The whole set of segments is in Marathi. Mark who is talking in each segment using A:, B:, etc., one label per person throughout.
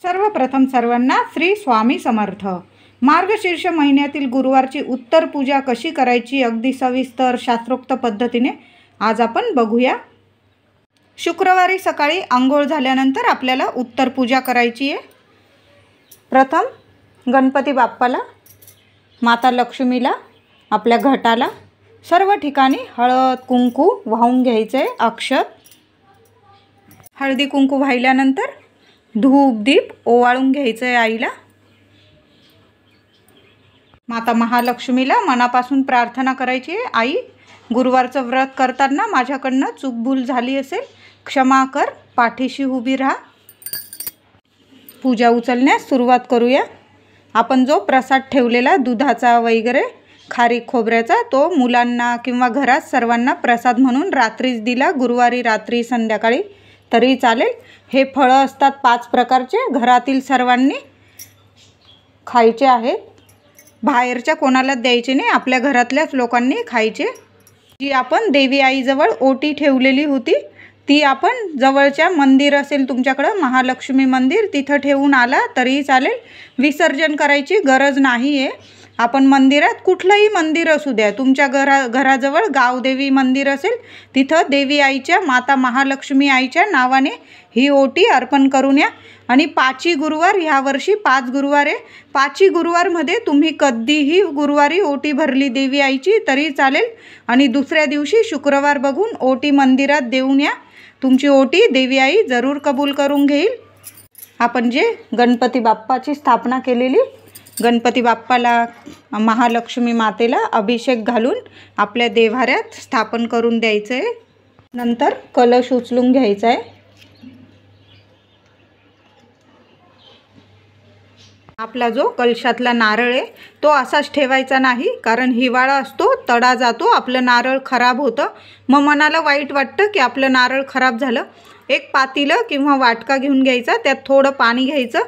A: सर्वप्रथम सर्वांना श्री स्वामी समर्थ। मार्गशीर्ष महिन्यातील गुरुवारची उत्तर पूजा कशी करायची अगदी सविस्तर शास्त्रोक्त पद्धतीने आज आपण बघूया। शुक्रवारी सकाळी आंघोळ झाल्यानंतर आपल्याला उत्तर पूजा करायची आहे। प्रथम गणपती बाप्पाला, माता लक्ष्मीला, आपल्या घटाला सर्व ठिकाणी हळद कुंकू वाहून घ्यायचे आहे। अक्षत हळदी कुंकू वाहिल्यानंतर धूप दीप ओवाळून घ्यायचं आहे आईला। माता महालक्ष्मीला मनापासून प्रार्थना करायची आहे, आई गुरुवारचं व्रत करताना माझ्याकडनं चूकभूल झाली असेल क्षमा कर, पाठीशी उभी राहा। पूजा उचलण्यास सुरुवात करूया। आपण जो प्रसाद ठेवलेला दुधाचा वगैरे खारीक खोबऱ्याचा तो मुलांना किंवा घरात सर्वांना प्रसाद म्हणून रात्रीच दिला, गुरुवारी रात्री संध्याकाळी तरी चालेल। हे फळं असतात 5 प्रकारचे, घरातील सर्वांनी खायचे आहेत, बाहेरच्या कोणाला द्यायचे नाही, आपल्या घरातल्याच लोकांनी खायचे। जी आपण देवी आईजवळ ओटी ठेवलेली होती ती आपण जवळच्या मंदिर असेल तुमच्याकडं महालक्ष्मी मंदिर तिथं ठेवून आला तरी चालेल, विसर्जन करायची गरज नाही आहे। आपण मंदिरात कुठलंही मंदिर असू द्या, तुमच्या घराजवळ गावदेवी मंदिर असेल तिथं देवी आईच्या माता महालक्ष्मी आईच्या नावाने ही ओटी अर्पण करून या। आणि 5 गुरुवार, ह्या वर्षी 5 गुरुवार आहे, 5 गुरुवारमध्ये तुम्ही कधीही गुरुवारी ओटी भरली देवी आईची तरी चालेल। आणि दुसऱ्या दिवशी शुक्रवार बघून ओटी मंदिरात देऊन या, तुमची ओटी देवी आई जरूर कबूल करून घेईल। आपण जे गणपती बाप्पाची स्थापना केलेली, गणपती बाप्पाला महालक्ष्मी मातेला अभिषेक घालून आपल्या देव्हाऱ्यात स्थापन करून द्यायचं आहे। नंतर कलश उचलून घ्यायचा आहे। आपला जो कलशातला नारळ आहे तो असाच ठेवायचा नाही, कारण हिवाळा असतो, तडा जातो, आपलं नारळ खराब होतं, मग मनाला वाईट वाटतं की आपलं नारळ खराब झालं। एक पातेलं किंवा वाटका घेऊन घ्यायचा, त्यात थोडं पाणी घ्यायचं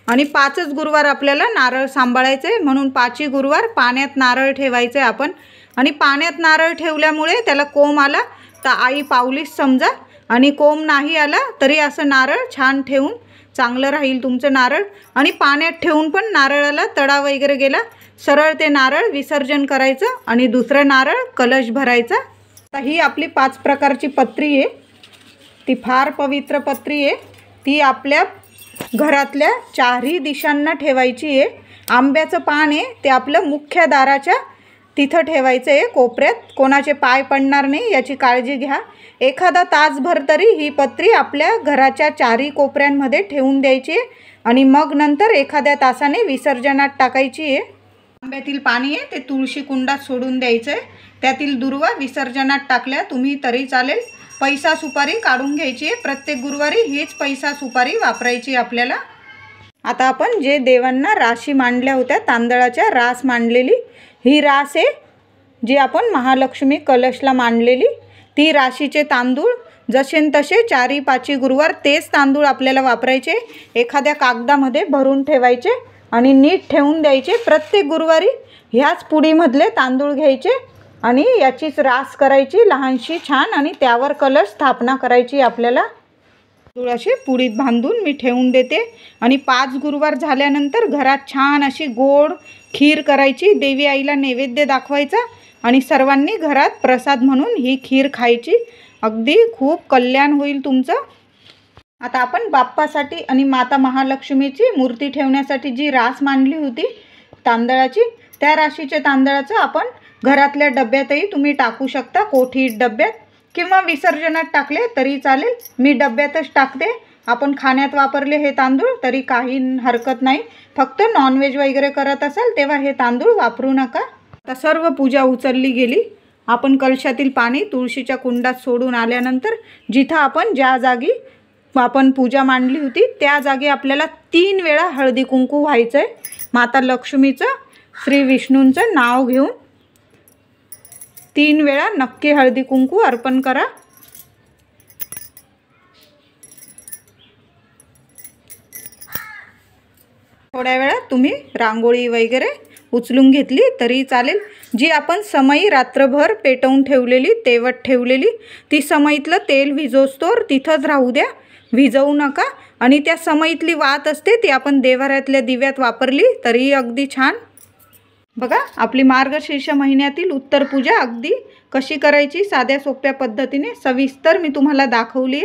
A: आणि 5च गुरुवार आपल्याला नारळ सांभाळायचं आहे, म्हणून 5 गुरुवार पाण्यात नारळ ठेवायचं आहे आपण। आणि पाण्यात नारळ ठेवल्यामुळे त्याला कोंब आला तर आई पावलीच समजा, आणि कोंब नाही आला तरी असं नारळ छान ठेवून चांगलं राहील तुमचं नारळ। आणि पाण्यात ठेवून पण नारळाला तडा वगैरे गेला, सरळ ते नारळ विसर्जन करायचं आणि दुसरं नारळ कलश भरायचा। आता ही आपली 5 प्रकारची पत्री आहे, ती फार पवित्र पत्री आहे, ती आपल्या घरातल्या 4ही दिशांना ठेवायची आहे। आंब्याचं पान आहे ते आपलं मुख्य दाराच्या तिथं ठेवायचं आहे, कोपऱ्यात, कोणाचे पाय पडणार नाही याची काळजी घ्या। एखादा तासभर तरी ही पत्री आपल्या घराच्या 4ही कोपऱ्यांमध्ये ठेवून द्यायची आहे आणि मग नंतर एखाद्या तासाने विसर्जनात टाकायची आहे। आंब्यातील पाणी आहे ते तुळशी कुंडात सोडून द्यायचं आहे, त्यातील दुर्वा विसर्जनात टाकल्या तुम्ही तरी चालेल। पैसा सुपारी काढून घ्यायची आहे, प्रत्येक गुरुवारी हीच पैसा सुपारी वापरायची आपल्याला। आता आपण जे देवांना राशी मांडल्या होत्या, तांदळाच्या रास मांडलेली, ही रास आहे जी आपण महालक्ष्मी कलशला मांडलेली, ती राशीचे तांदूळ जसे तसे 4-5 गुरुवार तेच तांदूळ आपल्याला वापरायचे, एखाद्या कागदामध्ये भरून ठेवायचे आणि नीट ठेवून द्यायचे। प्रत्येक गुरुवारी ह्याच पुडीमधले तांदूळ घ्यायचे आणि याचीच रास करायची लहानशी छान, आणि त्यावर कलश स्थापना करायची आपल्याला। तांदूळाशी पुडीत बांधून मी ठेवून देते आणि 5 गुरुवार झाल्यानंतर घरात छान अशी गोड खीर करायची, देवी आईला नैवेद्य दाखवायचा आणि सर्वांनी घरात प्रसाद म्हणून ही खीर खायची, अगदी खूप कल्याण होईल तुमचं। आता आपण बाप्पासाठी आणि माता महालक्ष्मीची मूर्ती ठेवण्यासाठी जी रास मांडली होती तांदळाची, त्या राशीच्या तांदळाचं आपण घरातल्या डब्यातही तुम्ही टाकू शकता, कोठीत डब्यात, किंवा विसर्जनात टाकले तरी चालेल। मी डब्यातच टाकते, आपण खाण्यात वापरले हे तांदूळ तरी काही हरकत नाही, फक्त नॉनव्हेज वगैरे करत असाल तेव्हा हे तांदूळ वापरू नका। आता सर्व पूजा उचलली गेली, आपण कलशातील पाणी तुळशीच्या कुंडात सोडून आल्यानंतर जिथं आपण ज्या जागी आपण पूजा मांडली होती त्या जागी आपल्याला 3 वेळा हळदी कुंकू व्हायचं आहे। माता लक्ष्मीचं, श्री विष्णूंचं नाव घेऊन 3 वेळा नक्की हळदी कुंकू अर्पण करा। थोड्या वेळात तुम्ही रांगोळी वगैरे उचलून घेतली तरी चालेल। जी आपण समई रात्रभर पेटवून ठेवलेली, तेवत ठेवलेली, ती समईतलं तेल विझोस्तोवर तिथंच राहू द्या, विझवू नका। आणि त्या समईतली वात असते ती आपण देव्हाऱ्यातल्या दिव्यात वापरली तरीही अगदी छान. बघा आपली मार्गशीर्ष महिन्यातील उत्तर पूजा अगदी कशी करायची साध्या सोप्या पद्धतीने सविस्तर मी तुम्हाला दाखवली आहे.